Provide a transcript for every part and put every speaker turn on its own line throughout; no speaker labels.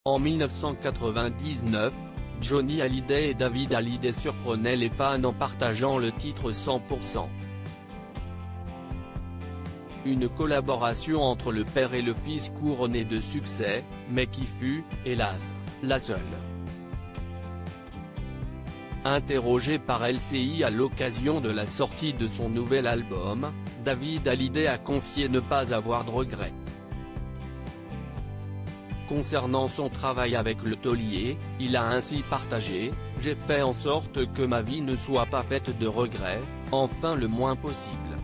En 1999, Johnny Hallyday et David Hallyday surprenaient les fans en partageant le titre 100%. Une collaboration entre le père et le fils couronnée de succès, mais qui fut, hélas, la seule. Interrogé par LCI à l'occasion de la sortie de son nouvel album, David Hallyday a confié ne pas avoir de regrets. Concernant son travail avec le taulier, il a ainsi partagé « J'ai fait en sorte que ma vie ne soit pas faite de regrets, enfin le moins possible.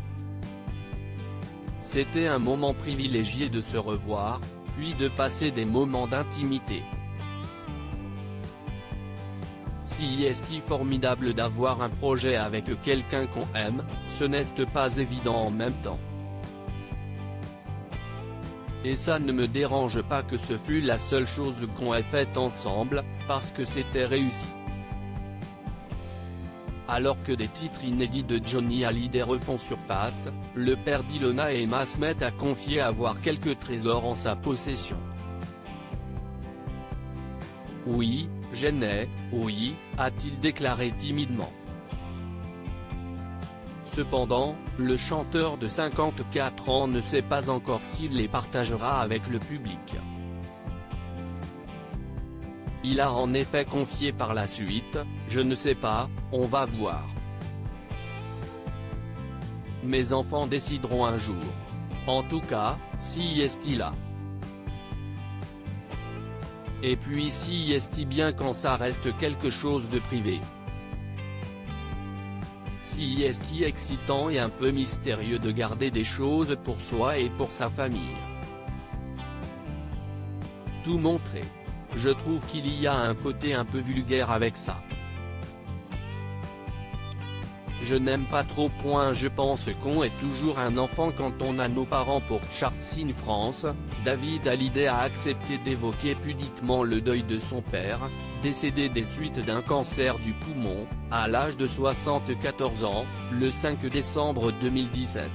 C'était un moment privilégié de se revoir, puis de passer des moments d'intimité. Si est formidable d'avoir un projet avec quelqu'un qu'on aime, ce n'est pas évident en même temps. Et ça ne me dérange pas que ce fût la seule chose qu'on ait faite ensemble, parce que c'était réussi. » Alors que des titres inédits de Johnny Hallyday refont surface, le père d'Ilona et Emma se met à confier avoir quelques trésors en sa possession. « Oui, j'en ai, oui », a-t-il déclaré timidement. Cependant, le chanteur de 54 ans ne sait pas encore s'il les partagera avec le public. Il a en effet confié par la suite « Je ne sais pas, on va voir. Mes enfants décideront un jour. En tout cas, si est-il là. Et puis si est-il bien quand ça reste quelque chose de privé. Si est-il excitant et un peu mystérieux de garder des choses pour soi et pour sa famille. Tout montrer. Je trouve qu'il y a un côté un peu vulgaire avec ça. Je n'aime pas trop. Je pense qu'on est toujours un enfant quand on a nos parents pour Charts in France. David Hallyday a accepté d'évoquer pudiquement le deuil de son père, décédé des suites d'un cancer du poumon, à l'âge de 74 ans, le 5 décembre 2017.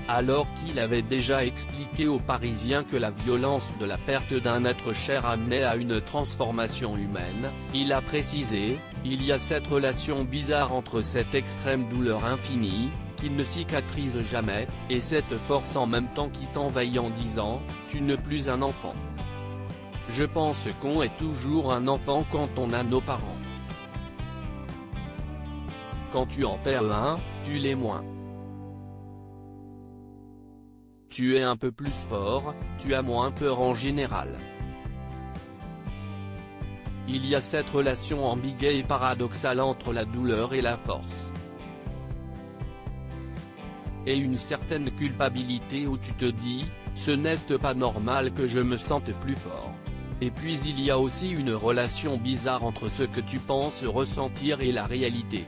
Alors qu'il avait déjà expliqué aux Parisiens que la violence de la perte d'un être cher amenait à une transformation humaine, il a précisé « Il y a cette relation bizarre entre cette extrême douleur infinie, qui ne cicatrise jamais, et cette force en même temps qui t'envahit en disant « Tu n'es plus un enfant ». Je pense qu'on est toujours un enfant quand on a nos parents. Quand tu en perds un, tu l'es moins. Tu es un peu plus fort, tu as moins peur en général. Il y a cette relation ambiguë et paradoxale entre la douleur et la force. Et une certaine culpabilité où tu te dis, ce n'est pas normal que je me sente plus fort. Et puis il y a aussi une relation bizarre entre ce que tu penses ressentir et la réalité.